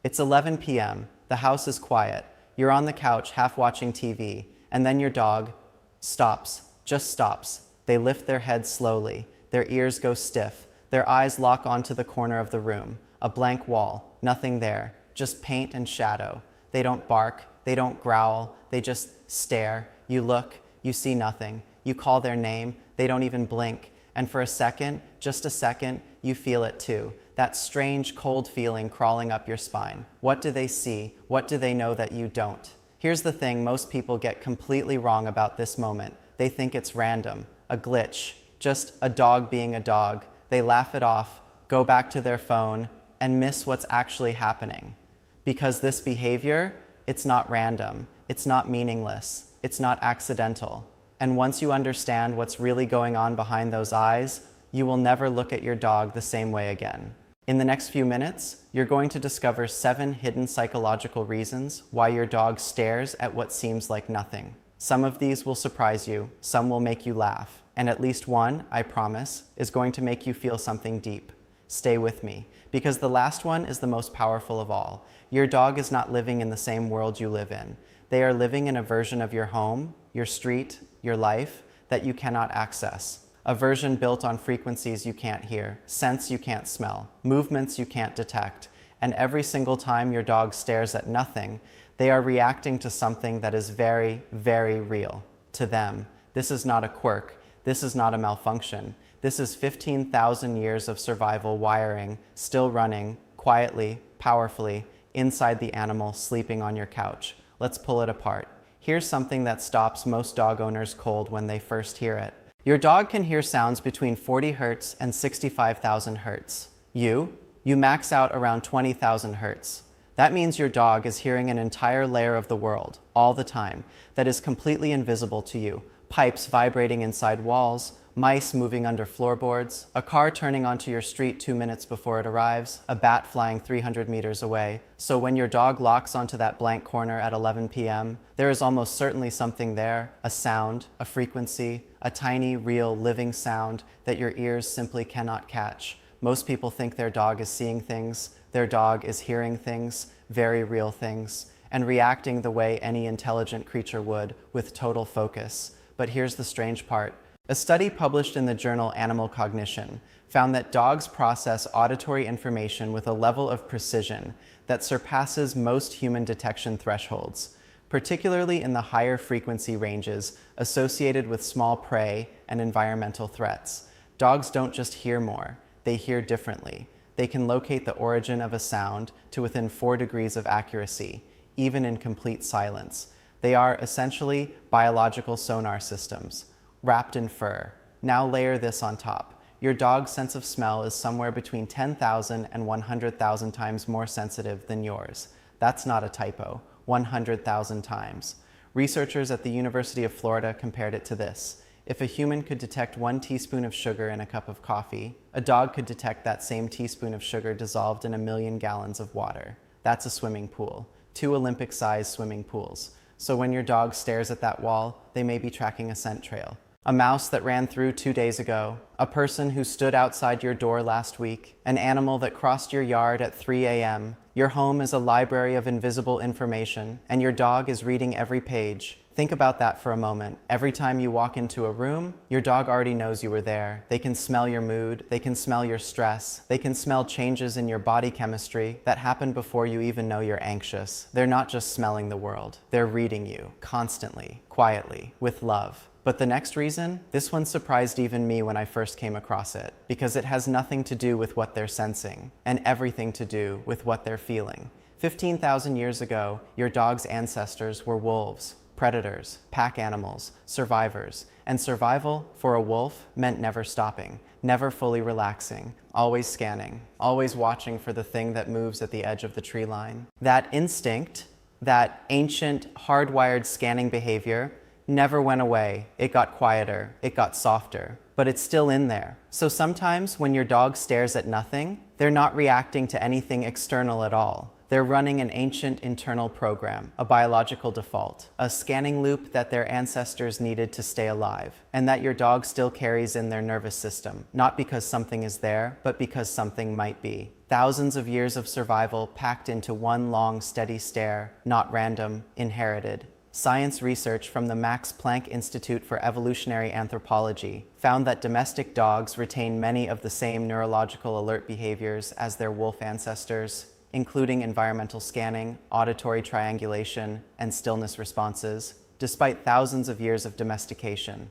It's 11 p.m. The house is quiet. You're on the couch, half watching TV, and then your dog stops, just stops. They lift their heads slowly. Their ears go stiff. Their eyes lock onto the corner of the room. A blank wall, nothing there, just paint and shadow. They don't bark, they don't growl, they just stare. You look, you see nothing. You call their name, they don't even blink. And for a second, just a second, you feel it too. That strange, cold feeling crawling up your spine. What do they see? What do they know that you don't? Here's the thing most people get completely wrong about this moment. They think it's random, a glitch, just a dog being a dog. They laugh it off, go back to their phone, and miss what's actually happening. Because this behavior, it's not random, it's not meaningless, it's not accidental. And once you understand what's really going on behind those eyes, you will never look at your dog the same way again. In the next few minutes, you're going to discover 7 hidden psychological reasons why your dog stares at what seems like nothing. Some of these will surprise you, some will make you laugh, and at least one, I promise, is going to make you feel something deep. Stay with me, because the last one is the most powerful of all. Your dog is not living in the same world you live in. They are living in a version of your home, your street, your life that you cannot access. A version built on frequencies you can't hear, scents you can't smell, movements you can't detect. And every single time your dog stares at nothing, they are reacting to something that is very, very real. To them, this is not a quirk. This is not a malfunction. This is 15,000 years of survival wiring, still running, quietly, powerfully, inside the animal sleeping on your couch. Let's pull it apart. Here's something that stops most dog owners cold when they first hear it. Your dog can hear sounds between 40 hertz and 65,000 hertz. You max out around 20,000 hertz. That means your dog is hearing an entire layer of the world, all the time, that is completely invisible to you. Pipes vibrating inside walls, mice moving under floorboards, a car turning onto your street 2 minutes before it arrives, a bat flying 300 meters away. So when your dog locks onto that blank corner at 11 p.m., there is almost certainly something there, a sound, a frequency, a tiny, real, living sound that your ears simply cannot catch. Most people think their dog is seeing things, their dog is hearing things, very real things, and reacting the way any intelligent creature would, with total focus. But here's the strange part. A study published in the journal Animal Cognition found that dogs process auditory information with a level of precision that surpasses most human detection thresholds, particularly in the higher frequency ranges associated with small prey and environmental threats. Dogs don't just hear more, they hear differently. They can locate the origin of a sound to within 4 degrees of accuracy, even in complete silence. They are essentially biological sonar systems, wrapped in fur. Now layer this on top. Your dog's sense of smell is somewhere between 10,000 and 100,000 times more sensitive than yours. That's not a typo, 100,000 times. Researchers at the University of Florida compared it to this. If a human could detect 1 teaspoon of sugar in a cup of coffee, a dog could detect that same teaspoon of sugar dissolved in 1 million gallons of water. That's a swimming pool, 2 Olympic-sized swimming pools. So when your dog stares at that wall, they may be tracking a scent trail. A mouse that ran through 2 days ago, a person who stood outside your door last week, an animal that crossed your yard at 3 a.m. Your home is a library of invisible information, and your dog is reading every page. Think about that for a moment. Every time you walk into a room, your dog already knows you were there. They can smell your mood, they can smell your stress, they can smell changes in your body chemistry that happen before you even know you're anxious. They're not just smelling the world, they're reading you, constantly, quietly, with love. But the next reason, this one surprised even me when I first came across it, because it has nothing to do with what they're sensing, and everything to do with what they're feeling. 15,000 years ago, your dog's ancestors were wolves, predators, pack animals, survivors. And survival, for a wolf, meant never stopping, never fully relaxing, always scanning, always watching for the thing that moves at the edge of the tree line. That instinct, that ancient, hardwired scanning behavior, never went away. It got quieter, it got softer, but it's still in there. So sometimes when your dog stares at nothing, they're not reacting to anything external at all. They're running an ancient internal program, a biological default, a scanning loop that their ancestors needed to stay alive, and that your dog still carries in their nervous system, not because something is there, but because something might be. Thousands of years of survival packed into one long, steady stare, not random, inherited. Science research from the Max Planck Institute for Evolutionary Anthropology found that domestic dogs retain many of the same neurological alert behaviors as their wolf ancestors, including environmental scanning, auditory triangulation, and stillness responses. Despite thousands of years of domestication,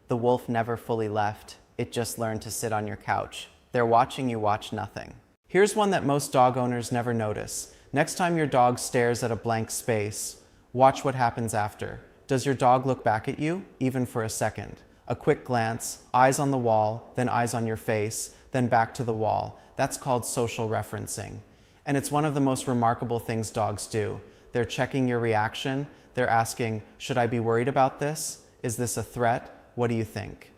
the wolf never fully left. It just learned to sit on your couch. They're watching you watch nothing. Here's one that most dog owners never notice. Next time your dog stares at a blank space, watch what happens after. Does your dog look back at you, even for a second? A quick glance, eyes on the wall, then eyes on your face, then back to the wall. That's called social referencing. And it's one of the most remarkable things dogs do. They're checking your reaction. They're asking, should I be worried about this? Is this a threat? What do you think?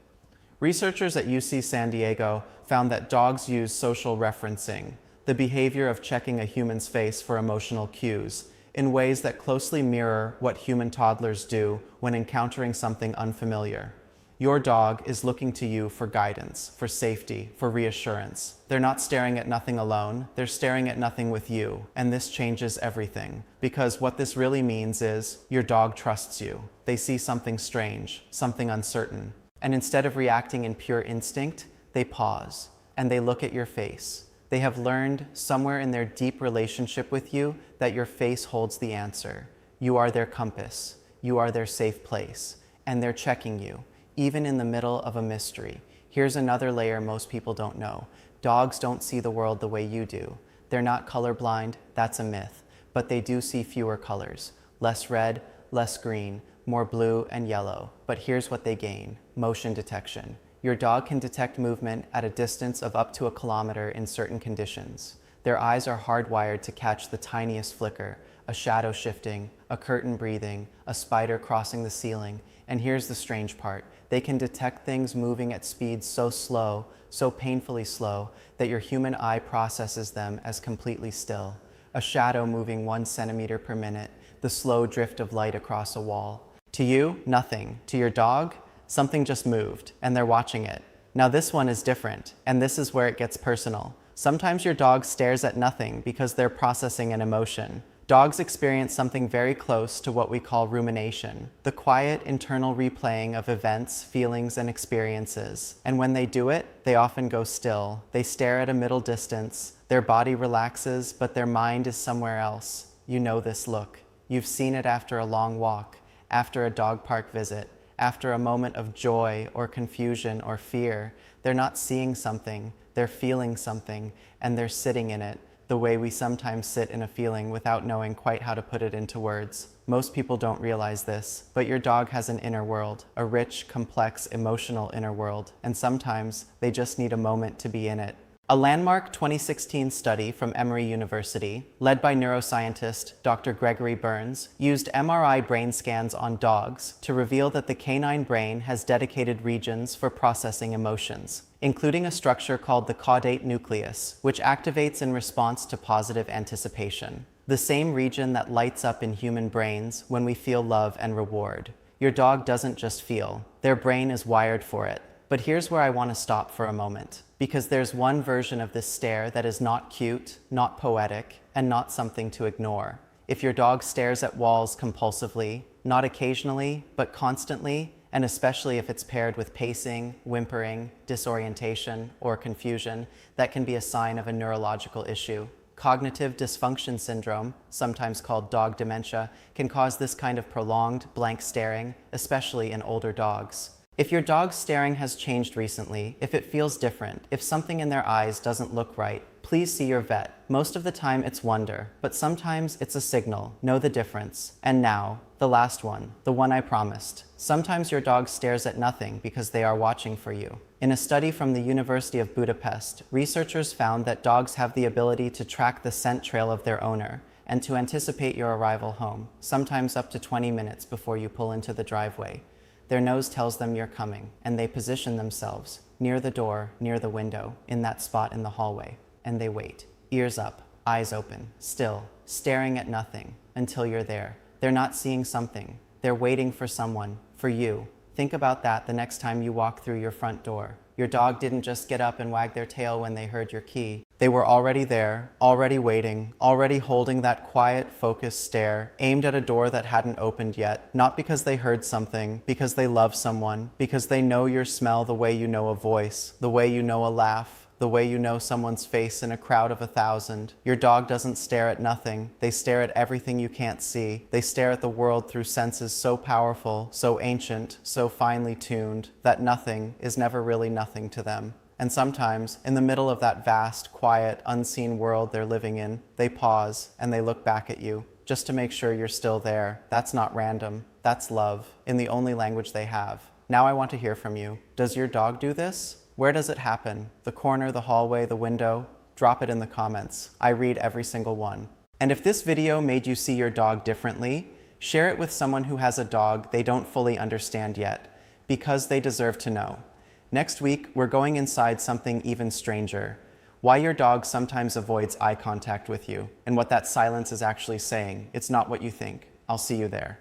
Researchers at UC San Diego found that dogs use social referencing, the behavior of checking a human's face for emotional cues, in ways that closely mirror what human toddlers do when encountering something unfamiliar. Your dog is looking to you for guidance, for safety, for reassurance. They're not staring at nothing alone, they're staring at nothing with you. And this changes everything, because what this really means is your dog trusts you. They see something strange, something uncertain. And instead of reacting in pure instinct, they pause and they look at your face. They have learned somewhere in their deep relationship with you that your face holds the answer. You are their compass. You are their safe place. And they're checking you, even in the middle of a mystery. Here's another layer most people don't know. Dogs don't see the world the way you do. They're not colorblind, that's a myth. But they do see fewer colors. Less red, less green, more blue and yellow. But here's what they gain: motion detection. Your dog can detect movement at a distance of up to 1 kilometer in certain conditions. Their eyes are hardwired to catch the tiniest flicker, a shadow shifting, a curtain breathing, a spider crossing the ceiling. And here's the strange part. They can detect things moving at speeds so slow, so painfully slow, that your human eye processes them as completely still. A shadow moving 1 centimeter per minute, the slow drift of light across a wall. To you, nothing. To your dog, something just moved, and they're watching it. Now this one is different, and this is where it gets personal. Sometimes your dog stares at nothing because they're processing an emotion. Dogs experience something very close to what we call rumination, the quiet internal replaying of events, feelings, and experiences. And when they do it, they often go still. They stare at a middle distance. Their body relaxes, but their mind is somewhere else. You know this look. You've seen it after a long walk, after a dog park visit, after a moment of joy or confusion or fear. They're not seeing something, they're feeling something, and they're sitting in it, the way we sometimes sit in a feeling without knowing quite how to put it into words. Most people don't realize this, but your dog has an inner world, a rich, complex, emotional inner world, and sometimes they just need a moment to be in it. A landmark 2016 study from Emory University, led by neuroscientist Dr. Gregory Burns, used MRI brain scans on dogs to reveal that the canine brain has dedicated regions for processing emotions, including a structure called the caudate nucleus, which activates in response to positive anticipation, the same region that lights up in human brains when we feel love and reward. Your dog doesn't just feel, their brain is wired for it. But here's where I want to stop for a moment, because there's one version of this stare that is not cute, not poetic, and not something to ignore. If your dog stares at walls compulsively, not occasionally, but constantly, and especially if it's paired with pacing, whimpering, disorientation, or confusion, that can be a sign of a neurological issue. Cognitive dysfunction syndrome, sometimes called dog dementia, can cause this kind of prolonged, blank staring, especially in older dogs. If your dog's staring has changed recently, if it feels different, if something in their eyes doesn't look right, please see your vet. Most of the time it's wonder, but sometimes it's a signal. Know the difference. And now, the last one, the one I promised. Sometimes your dog stares at nothing because they are watching for you. In a study from the University of Budapest, researchers found that dogs have the ability to track the scent trail of their owner and to anticipate your arrival home, sometimes up to 20 minutes before you pull into the driveway. Their nose tells them you're coming, and they position themselves near the door, near the window, in that spot in the hallway, and they wait, ears up, eyes open, still, staring at nothing, until you're there. They're not seeing something. They're waiting for someone, for you. Think about that the next time you walk through your front door. Your dog didn't just get up and wag their tail when they heard your key. They were already there, already waiting, already holding that quiet, focused stare, aimed at a door that hadn't opened yet, not because they heard something, because they love someone, because they know your smell the way you know a voice, the way you know a laugh, the way you know someone's face in a crowd of 1,000. Your dog doesn't stare at nothing. They stare at everything you can't see. They stare at the world through senses so powerful, so ancient, so finely tuned, that nothing is never really nothing to them. And sometimes, in the middle of that vast, quiet, unseen world they're living in, they pause and they look back at you, just to make sure you're still there. That's not random. That's love, in the only language they have. Now I want to hear from you. Does your dog do this? Where does it happen? The corner, the hallway, the window? Drop it in the comments. I read every single one. And if this video made you see your dog differently, share it with someone who has a dog they don't fully understand yet, because they deserve to know. Next week, we're going inside something even stranger. Why your dog sometimes avoids eye contact with you, and what that silence is actually saying. It's not what you think. I'll see you there.